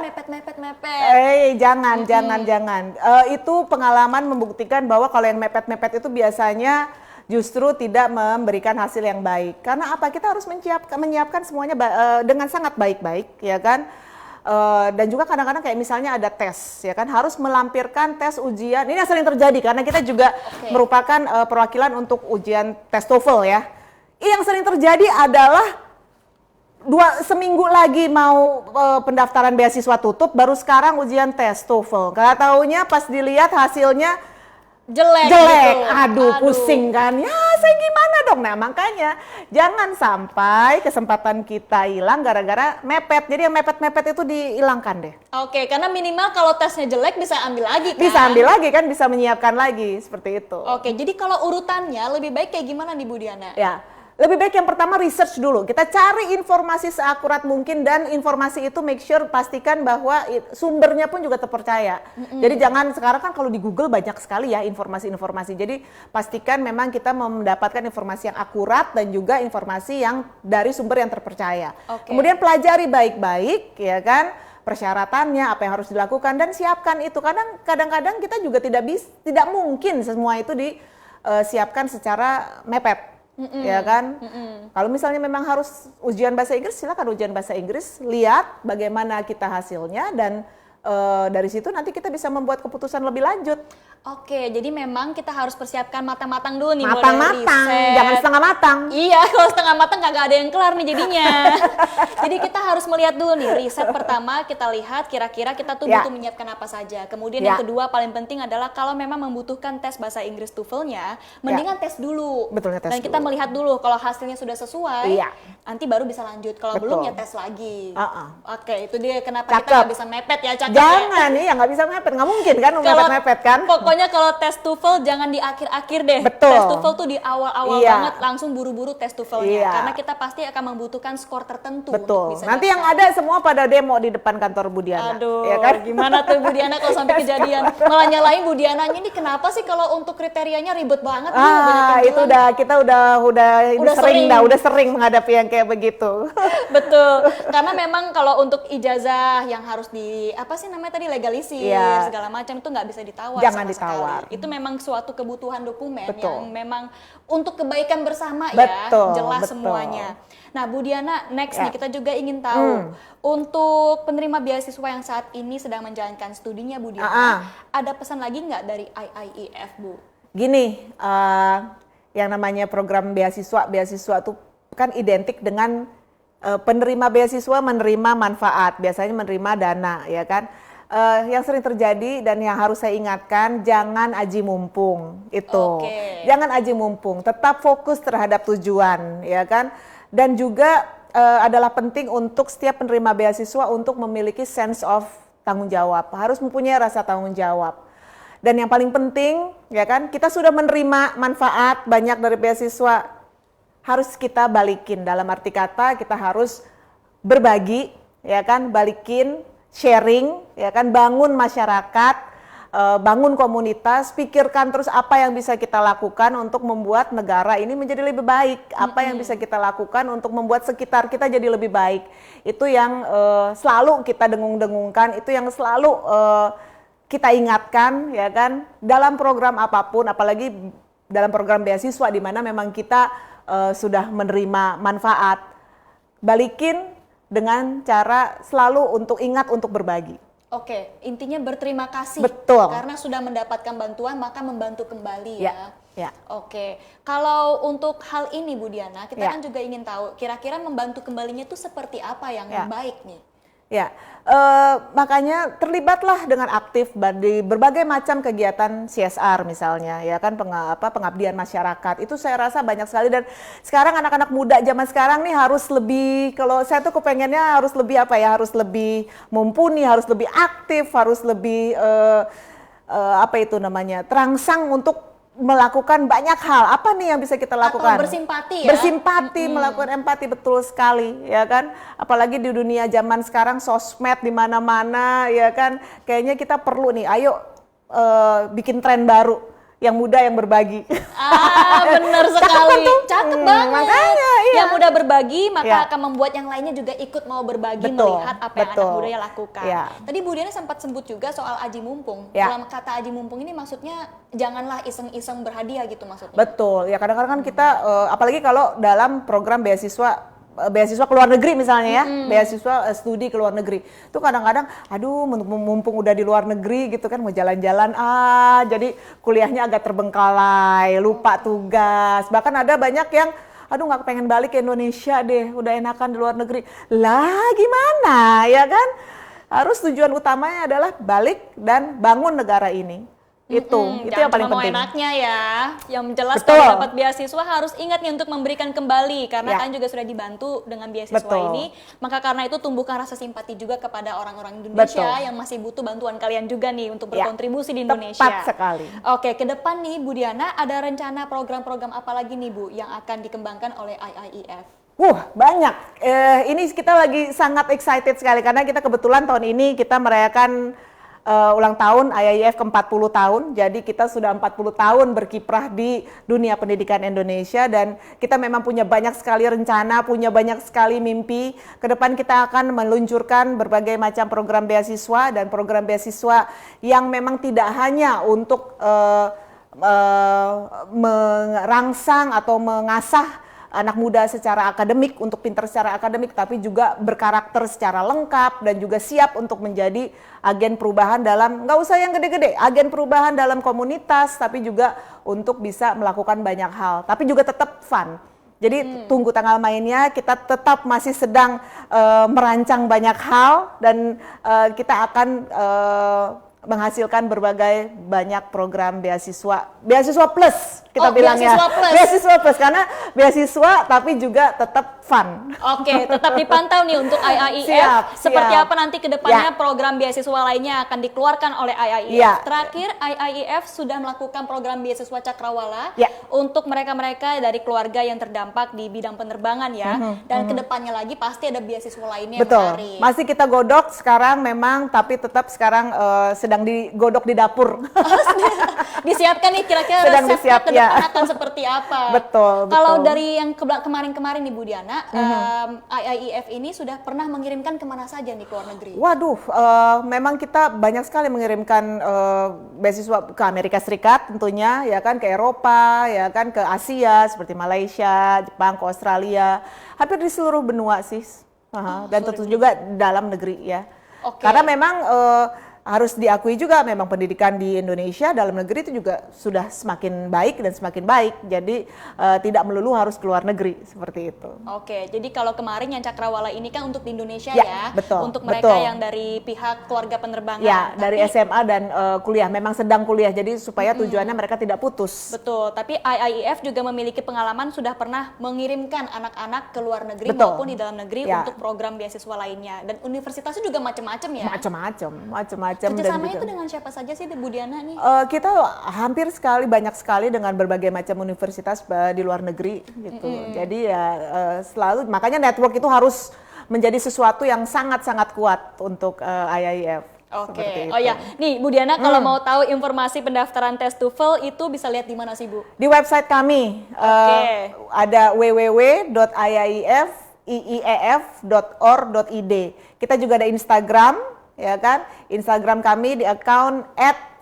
mepet. Jangan. Itu pengalaman membuktikan bahwa kalau yang mepet-mepet itu biasanya justru tidak memberikan hasil yang baik. Karena apa? Kita harus menyiapkan semuanya dengan sangat baik-baik, ya kan? Dan juga kadang-kadang kayak misalnya ada tes, ya kan, harus melampirkan tes ujian. Ini yang sering terjadi karena kita juga merupakan perwakilan untuk ujian tes TOEFL ya. Yang sering terjadi adalah seminggu lagi mau pendaftaran beasiswa tutup, baru sekarang ujian tes TOEFL. Gak taunya pas dilihat hasilnya jelek gitu. gitu. Aduh, pusing kan. Ya, saya gimana dong? Nah, makanya jangan sampai kesempatan kita hilang gara-gara mepet. Jadi yang mepet-mepet itu dihilangkan deh. Oke, karena minimal kalau tesnya jelek bisa ambil lagi kan? Bisa ambil lagi kan, bisa menyiapkan lagi seperti itu. Oke, jadi kalau urutannya lebih baik kayak gimana nih Bu Diana? Ya, Lebih baik yang pertama research dulu. Kita cari informasi seakurat mungkin dan informasi itu make sure pastikan bahwa sumbernya pun juga terpercaya. Jadi jangan sekarang kan kalau di Google banyak sekali ya informasi-informasi. Jadi pastikan memang kita mendapatkan informasi yang akurat dan juga informasi yang dari sumber yang terpercaya. Kemudian pelajari baik-baik ya kan persyaratannya, apa yang harus dilakukan dan siapkan itu. Kadang-kadang kita juga tidak mungkin semua itu disiapkan secara mepet. Ya kan, kalau misalnya memang harus ujian bahasa Inggris, silakan ujian bahasa Inggris, lihat bagaimana kita hasilnya dan dari situ nanti kita bisa membuat keputusan lebih lanjut. Oke, jadi memang kita harus persiapkan matang-matang dulu nih. Matang-matang, jangan setengah matang. Iya, kalau setengah matang kagak ada yang kelar nih jadinya. Jadi kita harus melihat dulu nih, riset pertama kita lihat kira-kira kita tuh butuh menyiapkan apa saja. Kemudian yang kedua paling penting adalah kalau memang membutuhkan tes bahasa Inggris TOEFL-nya, mendingan tes dulu. Betul, tes dan kita dulu. melihat dulu kalau hasilnya sudah sesuai, nanti baru bisa lanjut. Kalau belum ya tes lagi. Oke, itu dia kenapa kita nggak bisa mepet ya, Cakep. Jangan ya, nggak bisa mepet, nggak mungkin kan mepet-mepet kan. Pokoknya kalau tes TOEFL jangan di akhir-akhir deh. Betul. Tes TOEFL tuh di awal-awal banget langsung buru-buru tes TOEFL-nya. Karena kita pasti akan membutuhkan skor tertentu. Betul. Untuk bisa nanti yang ada semua pada demo di depan kantor Bu Diana. Aduh, ya kan? gimana tuh Bu Diana kalau sampai kejadian? Malah nyalain Bu Diananya ini kenapa sih kalau untuk kriterianya ribet banget? Itu kita udah sering menghadapi yang kayak begitu. Betul. Karena memang kalau untuk ijazah yang harus legalisir segala macam itu nggak bisa ditawar. Jangan sama ditawar. Sekali. Itu memang suatu kebutuhan dokumen Betul. yang memang untuk kebaikan bersama betul, jelas betul. semuanya. Nah, Bu Diana, next nih kita juga ingin tahu untuk penerima beasiswa yang saat ini sedang menjalankan studinya, Bu Diana, ada pesan lagi nggak dari IIEF, Bu? Gini, yang namanya program beasiswa itu kan identik dengan penerima beasiswa menerima manfaat, biasanya menerima dana, ya kan? Yang sering terjadi dan yang harus saya ingatkan, jangan aji mumpung itu. Jangan aji mumpung, tetap fokus terhadap tujuan, ya kan? Dan juga adalah penting untuk setiap penerima beasiswa untuk memiliki sense of tanggung jawab, harus mempunyai rasa tanggung jawab. Dan yang paling penting, ya kan, kita sudah menerima manfaat banyak dari beasiswa, harus kita balikin. Dalam arti kata, kita harus berbagi, ya kan, balikin, sharing, ya kan, bangun masyarakat, bangun komunitas, pikirkan terus apa yang bisa kita lakukan untuk membuat negara ini menjadi lebih baik, apa yang bisa kita lakukan untuk membuat sekitar kita jadi lebih baik. Itu yang selalu kita dengung-dengungkan, itu yang selalu kita ingatkan, ya kan, dalam program apapun, apalagi dalam program beasiswa di mana memang kita sudah menerima manfaat, balikin dengan cara selalu untuk ingat untuk berbagi. Oke, intinya berterima kasih. Betul. Karena sudah mendapatkan bantuan maka membantu kembali ya. Ya. Oke, kalau untuk hal ini Bu Diana, kita kan juga ingin tahu kira-kira membantu kembalinya itu seperti apa yang baik nih? Ya, makanya terlibatlah dengan aktif di berbagai macam kegiatan CSR misalnya, ya kan, pengabdian masyarakat. Itu saya rasa banyak sekali dan sekarang anak-anak muda zaman sekarang nih harus lebih, kalau saya tuh kepengennya harus lebih harus lebih mumpuni, harus lebih aktif, harus lebih terangsang untuk melakukan banyak hal. Apa nih yang bisa kita lakukan? Atau bersimpati ya? Bersimpati, melakukan empati, betul sekali, ya kan? Apalagi di dunia zaman sekarang, sosmed di mana-mana, ya kan? Kayaknya kita perlu nih, ayo bikin tren baru, yang muda yang berbagi. Bener sekali. Cakep banget. Makanya, yang muda berbagi, maka akan membuat yang lainnya juga ikut mau berbagi, melihat apa yang anak mudanya lakukan. Tadi Bu Diana sempat sebut juga soal aji mumpung. Dalam kata aji mumpung ini maksudnya janganlah iseng-iseng berhadiah gitu maksudnya. Betul. Ya kadang-kadang kan kita, apalagi kalau dalam program beasiswa ke luar negeri misalnya ya, beasiswa studi ke luar negeri. Itu kadang-kadang, aduh mumpung udah di luar negeri gitu kan, mau jalan-jalan, jadi kuliahnya agak terbengkalai, lupa tugas. Bahkan ada banyak yang, aduh nggak pengen balik ke Indonesia deh, udah enakan di luar negeri. Lah gimana ya kan? Harus tujuan utamanya adalah balik dan bangun negara ini. Itu Jangan yang paling cuma mau penting. enaknya ya. Yang jelas Betul. kalau dapat beasiswa harus ingat nih untuk memberikan kembali karena Ya. kan juga sudah dibantu dengan beasiswa Betul. ini. Maka karena itu tumbuhkan rasa simpati juga kepada orang-orang Indonesia Betul. yang masih butuh bantuan kalian juga nih untuk Ya. berkontribusi di Indonesia. Tepat sekali. Oke, ke depan nih Bu Diana ada rencana program-program apa lagi nih Bu yang akan dikembangkan oleh IIEF? Banyak. Ini kita lagi sangat excited sekali karena kita kebetulan tahun ini kita merayakan ulang tahun IIEF ke-40 tahun. Jadi kita sudah 40 tahun berkiprah di dunia pendidikan Indonesia dan kita memang punya banyak sekali rencana, punya banyak sekali mimpi. Kedepan kita akan meluncurkan berbagai macam program beasiswa dan program beasiswa yang memang tidak hanya untuk merangsang atau mengasah anak muda secara akademik, untuk pintar secara akademik, tapi juga berkarakter secara lengkap dan juga siap untuk menjadi agen perubahan dalam, nggak usah yang gede-gede, agen perubahan dalam komunitas, tapi juga untuk bisa melakukan banyak hal, tapi juga tetap fun. Jadi tunggu tanggal mainnya, kita tetap masih sedang merancang banyak hal dan kita akan menghasilkan berbagai banyak program beasiswa plus kita bilangnya. Beasiswa plus karena beasiswa tapi juga tetap fun. Oke, tetap dipantau nih untuk IIEF. Siap, Seperti siap. apa nanti ke depannya Ya. program beasiswa lainnya akan dikeluarkan oleh IIEF. Ya. Terakhir, IIEF sudah melakukan program beasiswa Cakrawala Ya. untuk mereka-mereka dari keluarga yang terdampak di bidang penerbangan ya. Dan ke depannya lagi pasti ada beasiswa lainnya yang Betul. menarik. Masih kita godok sekarang memang, tapi tetap sekarang sedang digodok di dapur. Disiapkan nih kira-kira Sedang resepnya disiap, ke ya. depan akan seperti apa. Betul, Kalau betul. dari yang kemarin-kemarin nih Bu Diana, IIEF ini sudah pernah mengirimkan kemana saja nih ke luar negeri? Waduh, memang kita banyak sekali mengirimkan beasiswa ke Amerika Serikat tentunya, ya kan, ke Eropa, ya kan, ke Asia seperti Malaysia, Jepang, ke Australia, hampir di seluruh benua sih. Dan tentu juga dalam negeri ya. Oke. Karena memang harus diakui juga memang pendidikan di Indonesia dalam negeri itu juga sudah semakin baik dan semakin baik. Jadi tidak melulu harus ke luar negeri seperti itu. Oke, jadi kalau kemarin yang Cakrawala ini kan untuk di Indonesia Ya, ya, betul, untuk mereka betul. yang dari pihak keluarga penerbangan. Ya, dari Tapi- SMA dan kuliah, memang sedang kuliah, jadi supaya tujuannya mereka tidak putus. Betul, tapi IIEF juga memiliki pengalaman sudah pernah mengirimkan anak-anak ke luar negeri Betul. maupun di dalam negeri Ya. untuk program beasiswa lainnya. Dan universitasnya juga macam-macam ya. Macam-macam. Kerjasamanya itu dengan siapa saja sih Bu Diana nih? Kita hampir banyak sekali dengan berbagai macam universitas di luar negeri gitu. Jadi ya selalu, makanya network itu harus menjadi sesuatu yang sangat-sangat kuat untuk IIEF. Oke, Seperti oh itu. ya, nih Bu Diana kalau mau tahu informasi pendaftaran tes TOEFL itu bisa lihat di mana sih Bu? Di website kami ada www.iief.org.id. Kita juga ada Instagram, ya kan? Instagram kami di account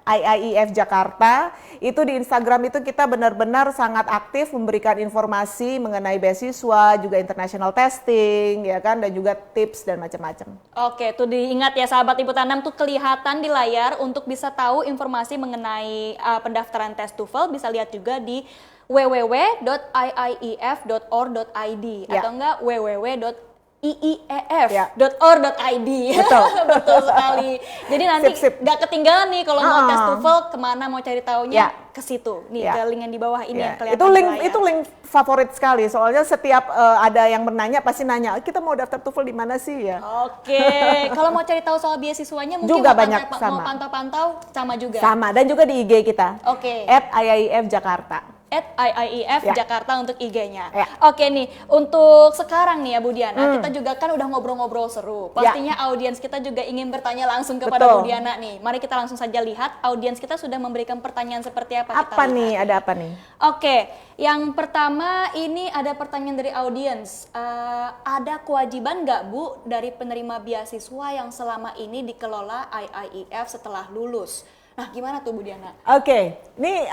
@IIEF Jakarta. Itu di Instagram itu kita benar-benar sangat aktif memberikan informasi mengenai beasiswa, juga international testing, ya kan, dan juga tips dan macam-macam. Oke, tuh diingat ya sahabat Ibu Tanam, tuh kelihatan di layar untuk bisa tahu informasi mengenai pendaftaran tes TOEFL, bisa lihat juga di www.iief.org.id Ya. atau enggak www.iief.org.id. Betul. Betul sekali. Jadi nanti Sip. nggak ketinggalan nih kalau mau tes Ah. TOEFL kemana mau cari taunya Ya. ke situ. Nih Ya. ke link yang di bawah ini Ya, yang kelihatan itu di link layar. itu link favorit sekali, soalnya setiap ada yang menanya pasti nanya, kita mau daftar TOEFL di mana sih ya? Oke, kalau mau cari tahu soal beasiswanya mungkin Juga mau banyak mau sama. pantau-pantau sama juga. Sama, dan juga di IG kita. Oke. @IIEF Jakarta. @IIEF Ya. Jakarta untuk IG-nya. Ya. Oke nih, untuk sekarang nih ya Bu Diana, kita juga kan udah ngobrol-ngobrol seru. Pastinya audiens kita juga ingin bertanya langsung kepada Bu Betul. Diana nih. Mari kita langsung saja lihat audiens kita sudah memberikan pertanyaan seperti apa. Kita Apa lihat. nih? Ada apa nih? Oke, yang pertama ini ada pertanyaan dari audiens. Ada kewajiban nggak Bu dari penerima beasiswa yang selama ini dikelola IIEF setelah lulus? Nah, gimana tuh Bu Diana? Oke, ini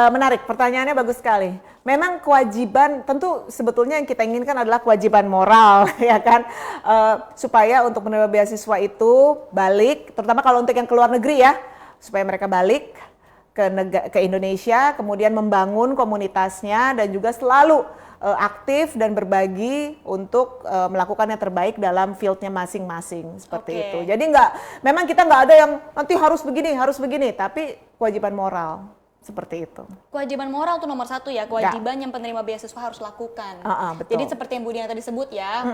menarik, pertanyaannya bagus sekali. Memang kewajiban, tentu sebetulnya yang kita inginkan adalah kewajiban moral, ya kan, supaya untuk penerima beasiswa itu balik, terutama kalau untuk yang ke luar negeri ya, supaya mereka balik ke Indonesia, kemudian membangun komunitasnya dan juga selalu aktif dan berbagi untuk melakukan yang terbaik dalam fieldnya masing-masing seperti itu. Jadi memang kita nggak ada yang nanti harus begini, tapi kewajiban moral seperti itu. Kewajiban moral tuh nomor satu ya, kewajiban yang penerima beasiswa harus lakukan. Betul. Jadi seperti yang Bu Diana tadi sebut ya,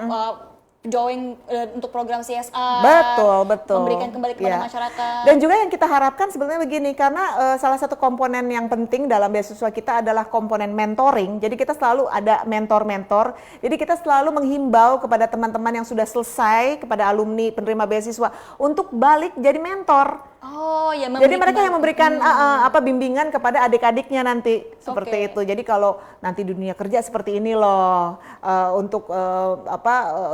join untuk program CSR, betul, memberikan kembali kepada masyarakat. Dan juga yang kita harapkan sebenarnya begini, karena salah satu komponen yang penting dalam beasiswa kita adalah komponen mentoring. Jadi kita selalu ada mentor-mentor. Jadi kita selalu menghimbau kepada teman-teman yang sudah selesai, kepada alumni penerima beasiswa untuk balik jadi mentor. Oh ya, jadi mereka yang memberikan bimbingan kepada adik-adiknya nanti seperti itu. Jadi kalau nanti dunia kerja seperti ini loh, untuk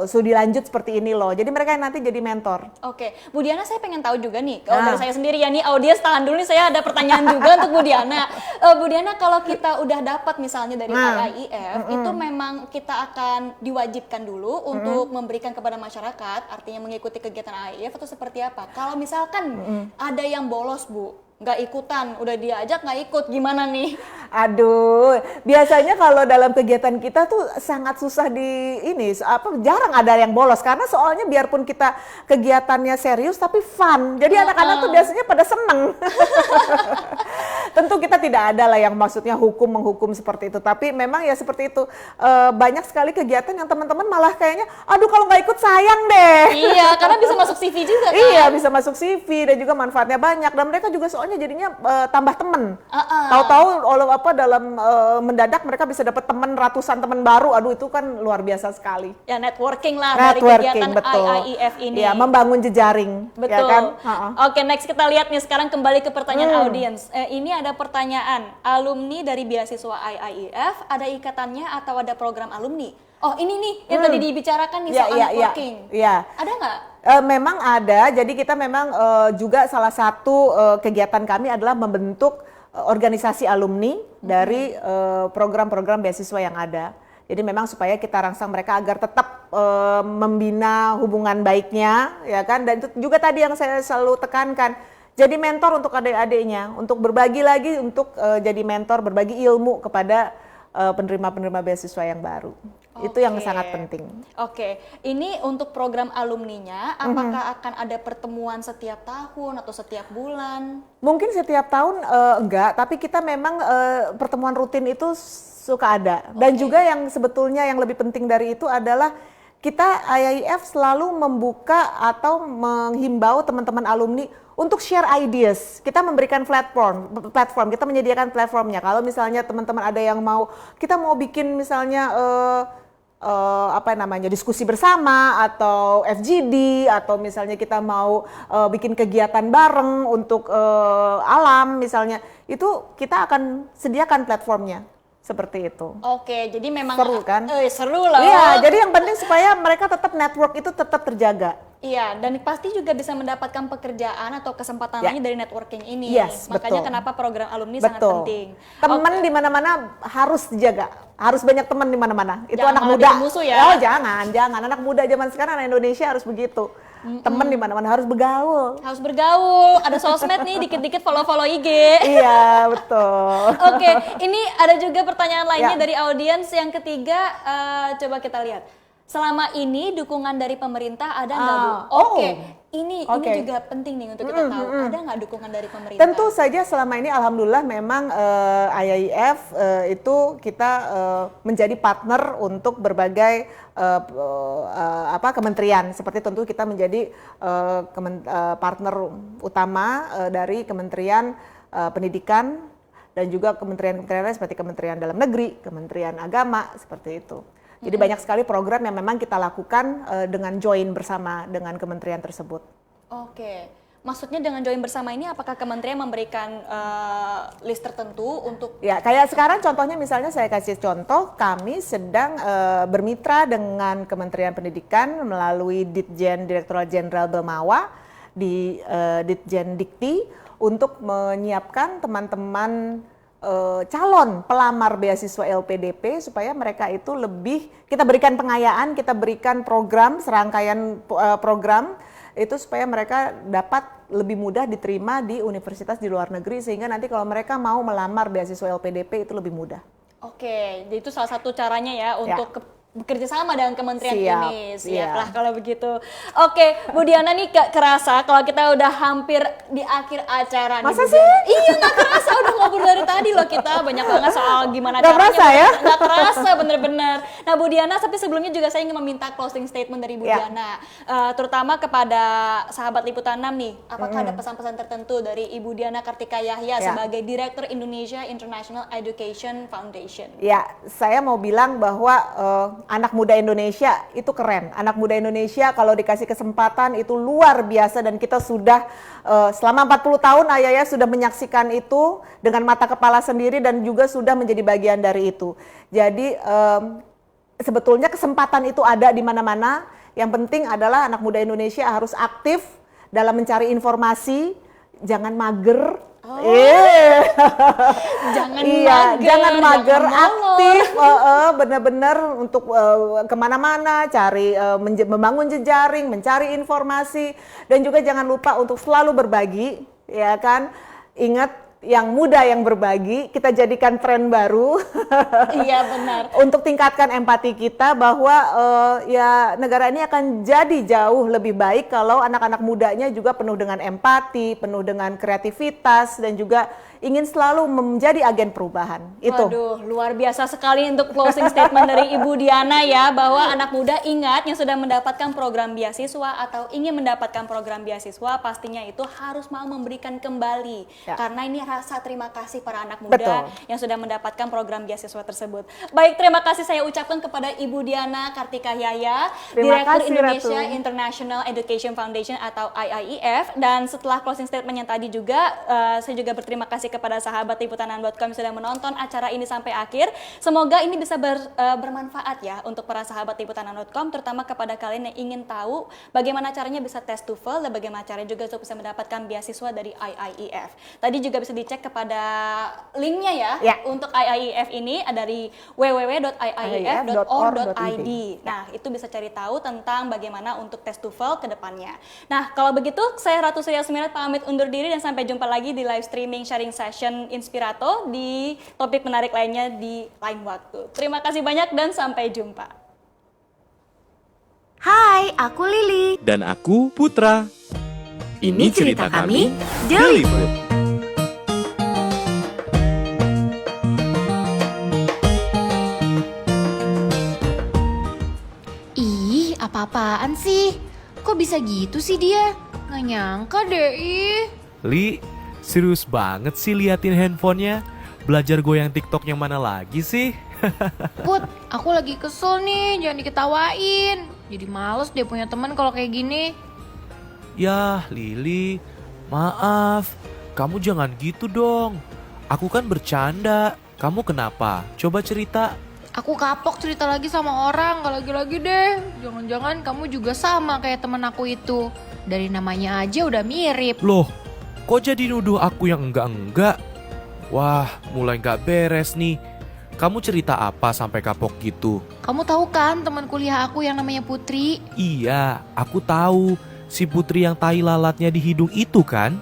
studi lanjut seperti ini loh. Jadi mereka yang nanti jadi mentor. Oke, Bu Diana saya pengen tahu juga nih. Kalau dari saya sendiri ya nih, audiens tahan dulu nih, saya ada pertanyaan juga untuk Bu Diana. Bu Diana, kalau kita udah dapat misalnya dari IAIF, itu memang kita akan diwajibkan dulu untuk memberikan kepada masyarakat, artinya mengikuti kegiatan IAIF atau seperti apa? Kalau misalkan ada yang bolos, Bu, nggak ikutan, udah diajak nggak ikut, gimana nih? Aduh, biasanya kalau dalam kegiatan kita tuh sangat susah jarang ada yang bolos, karena soalnya biarpun kita kegiatannya serius tapi fun, jadi anak-anak tuh biasanya pada seneng. Tentu kita tidak ada lah yang maksudnya menghukum seperti itu, tapi memang ya seperti itu, banyak sekali kegiatan yang teman-teman malah kayaknya, aduh kalau nggak ikut sayang deh. Iya, karena bisa masuk CV juga kan? Iya, bisa masuk CV dan juga manfaatnya banyak, dan mereka juga soalnya jadinya tambah temen. Tahu-tahu dalam mendadak mereka bisa dapat ratusan teman baru. Aduh, itu kan luar biasa sekali. Ya, networking lah dari kegiatan IAIF ini. Ya, membangun jejaring. Betul. Ya kan? Oke, next kita lihat nih sekarang kembali ke pertanyaan audiens. Ini ada pertanyaan, alumni dari beasiswa IAIF ada ikatannya atau ada program alumni? Oh, ini nih yang tadi dibicarakan nih soal networking. Iya. Ada nggak? Memang ada, jadi kita memang juga salah satu kegiatan kami adalah membentuk organisasi alumni dari program-program beasiswa yang ada. Jadi memang supaya kita rangsang mereka agar tetap membina hubungan baiknya, ya kan? Dan itu juga tadi yang saya selalu tekankan, jadi mentor untuk adik-adiknya, untuk berbagi lagi, untuk jadi mentor, berbagi ilmu kepada penerima-penerima beasiswa yang baru. Itu yang sangat penting. Oke, ini untuk program alumninya, apakah akan ada pertemuan setiap tahun atau setiap bulan? Mungkin setiap tahun enggak, tapi kita memang pertemuan rutin itu suka ada. Dan juga yang sebetulnya yang lebih penting dari itu adalah kita IAIF selalu membuka atau menghimbau teman-teman alumni untuk share ideas. Kita memberikan platform, kita menyediakan platformnya. Kalau misalnya teman-teman ada yang kita mau bikin misalnya diskusi bersama atau FGD, atau misalnya kita mau bikin kegiatan bareng untuk alam misalnya, itu kita akan sediakan platformnya. Seperti itu. Oke, jadi memang seru kan? Seru loh. Iya, jadi yang penting supaya mereka tetap network itu tetap terjaga. Iya, dan pasti juga bisa mendapatkan pekerjaan atau kesempatan lainnya dari networking ini. Yes, makanya betul. Kenapa program alumni sangat penting. Teman di mana-mana harus dijaga. Harus banyak teman di mana-mana. Itu jangan anak muda. Musuh ya. Oh, jangan. Anak muda zaman sekarang anak Indonesia harus begitu. Teman di mana-mana harus bergaul. Harus bergaul. Ada sosmed nih, dikit-dikit follow IG. Iya, betul. Oke, ini ada juga pertanyaan lainnya dari audiens. Yang ketiga, coba kita lihat. Selama ini dukungan dari pemerintah ada nggak, Bu? Ini juga penting nih untuk kita tahu. Ada nggak dukungan dari pemerintah? Tentu saja selama ini alhamdulillah memang IAIF itu kita menjadi partner untuk berbagai kementerian. Seperti tentu kita menjadi partner utama dari Kementerian Pendidikan dan juga kementerian-kementerian lain seperti Kementerian Dalam Negeri, Kementerian Agama, seperti itu. Jadi banyak sekali program yang memang kita lakukan dengan join bersama dengan kementerian tersebut. Oke, maksudnya dengan join bersama ini apakah kementerian memberikan list tertentu untuk? Ya, kayak sekarang contohnya misalnya saya kasih contoh, kami sedang bermitra dengan Kementerian Pendidikan melalui Ditjen Direktorat Jenderal Belmawa di Ditjen Dikti untuk menyiapkan teman-teman calon pelamar beasiswa LPDP supaya mereka itu kita berikan pengayaan, kita berikan program, serangkaian program itu supaya mereka dapat lebih mudah diterima di universitas di luar negeri, sehingga nanti kalau mereka mau melamar beasiswa LPDP itu lebih mudah. Oke, jadi itu salah satu caranya ya untuk bekerja sama dengan kementerian ini. Siaplah kalau begitu. Oke, Bu Diana nih kerasa kalau kita udah hampir di akhir acara. Masa nih, sih? Iya, nggak kerasa, udah ngobrol dari tadi loh kita. Banyak banget soal gimana Nggak caranya. kerasa ya? Nggak kerasa, bener-bener. Nah Bu Diana, tapi sebelumnya juga saya ingin meminta closing statement dari Bu Diana. Terutama kepada sahabat Liputan 6 nih. Apakah ada pesan-pesan tertentu dari Ibu Diana Kartika Yahya sebagai Direktur Indonesia International Education Foundation? Ya, saya mau bilang bahwa anak muda Indonesia itu keren. Anak muda Indonesia kalau dikasih kesempatan itu luar biasa dan kita sudah selama 40 tahun Ayah sudah menyaksikan itu dengan mata kepala sendiri dan juga sudah menjadi bagian dari itu. Jadi sebetulnya kesempatan itu ada di mana-mana. Yang penting adalah anak muda Indonesia harus aktif dalam mencari informasi, jangan mager. Jangan mager, aktif, benar-benar untuk kemana-mana, cari, membangun jejaring, mencari informasi, dan juga jangan lupa untuk selalu berbagi, ya kan? Ingat, yang muda yang berbagi, kita jadikan tren baru. Iya benar. Untuk tingkatkan empati kita bahwa ya negara ini akan jadi jauh lebih baik kalau anak-anak mudanya juga penuh dengan empati, penuh dengan kreativitas dan juga ingin selalu menjadi agen perubahan. Itu. Waduh, luar biasa sekali untuk closing statement dari Ibu Diana ya, bahwa anak muda ingat yang sudah mendapatkan program beasiswa atau ingin mendapatkan program beasiswa pastinya itu harus mau memberikan kembali. Karena ini rasa terima kasih para anak muda yang sudah mendapatkan program beasiswa tersebut. Baik, terima kasih saya ucapkan kepada Ibu Diana Kartika Yahya, Direktur Indonesia International Education Foundation atau IIEF. Dan setelah closing statement yang tadi juga, saya juga berterima kasih kepada sahabat liputan6.com yang sudah menonton acara ini sampai akhir. Semoga ini bisa bermanfaat ya untuk para sahabat liputan6.com, terutama kepada kalian yang ingin tahu bagaimana caranya bisa tes TOEFL dan bagaimana caranya juga untuk bisa mendapatkan beasiswa dari IIEF. Tadi juga bisa dicek kepada linknya ya. Untuk IIEF ini ada dari www.iief.org.id. Nah, itu bisa cari tahu tentang bagaimana untuk tes TOEFL ke depannya. Nah, kalau begitu saya Ratu Surya Sumirat pamit undur diri dan sampai jumpa lagi di live streaming sharing session Inspirato di topik menarik lainnya di lain waktu. Terima kasih banyak dan sampai jumpa. Hai, aku Lili. Dan aku Putra. Ini cerita kami, Deliput. Ih, apa-apaan sih? Kok bisa gitu sih dia? Nggak nyangka deh, ih. Li, serius banget sih liatin handphonenya. Belajar goyang TikTok yang mana lagi sih? Put, aku lagi kesel nih, jangan diketawain. Jadi males deh punya teman kalau kayak gini. Yah, Lili, maaf. Kamu jangan gitu dong. Aku kan bercanda. Kamu kenapa? Coba cerita. Aku kapok cerita lagi sama orang, gak lagi-lagi deh. Jangan-jangan kamu juga sama kayak temen aku itu. Dari namanya aja udah mirip. Loh, kok jadi nuduh aku yang enggak-enggak? Wah, mulai gak beres nih. Kamu cerita apa sampai kapok gitu? Kamu tahu kan teman kuliah aku yang namanya Putri? Iya, aku tahu. Si Putri yang tai lalatnya di hidung itu kan?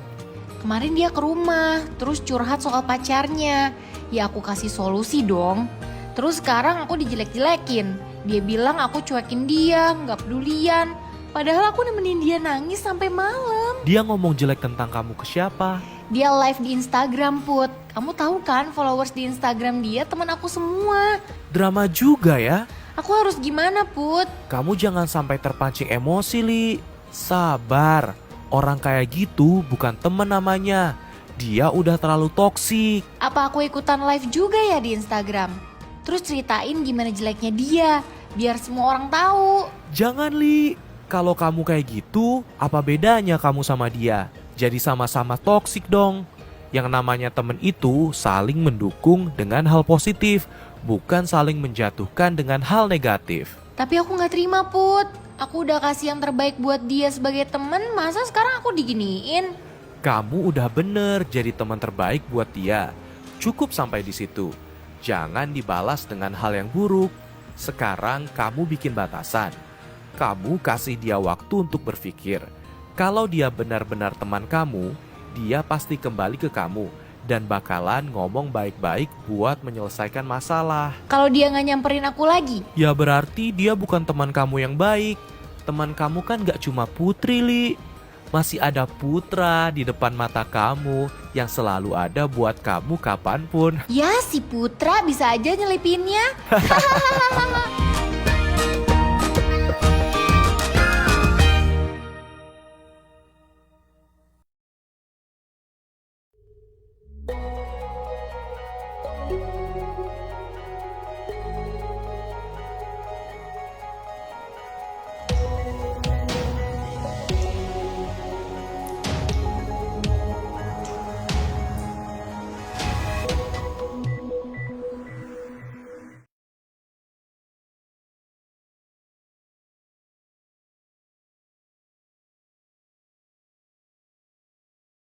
Kemarin dia ke rumah, terus curhat soal pacarnya. Ya aku kasih solusi dong. Terus sekarang aku dijelek-jelekin. Dia bilang aku cuekin dia, gak pedulian. Padahal aku nemenin dia nangis sampai malam. Dia ngomong jelek tentang kamu ke siapa? Dia live di Instagram, Put. Kamu tahu kan followers di Instagram dia teman aku semua. Drama juga ya? Aku harus gimana, Put? Kamu jangan sampai terpancing emosi, Li. Sabar. Orang kayak gitu bukan teman namanya. Dia udah terlalu toksik. Apa aku ikutan live juga ya di Instagram? Terus ceritain gimana jeleknya dia, biar semua orang tahu. Jangan, Li. Kalau kamu kayak gitu, apa bedanya kamu sama dia? Jadi sama-sama toksik dong. Yang namanya temen itu saling mendukung dengan hal positif, bukan saling menjatuhkan dengan hal negatif. Tapi aku gak terima, Put. Aku udah kasih yang terbaik buat dia sebagai temen, masa sekarang aku diginiin? Kamu udah bener jadi teman terbaik buat dia. Cukup sampai di situ. Jangan dibalas dengan hal yang buruk. Sekarang kamu bikin batasan. Kamu kasih dia waktu untuk berpikir. Kalau dia benar-benar teman kamu, dia pasti kembali ke kamu. dan bakalan ngomong baik-baik buat menyelesaikan masalah. Kalau dia nggak nyamperin aku lagi, Ya berarti dia bukan teman kamu yang baik. Teman kamu kan gak cuma Putri, Li. Masih ada Putra di depan mata kamu yang selalu ada buat kamu kapanpun. ya si Putra bisa aja nyelipinnya.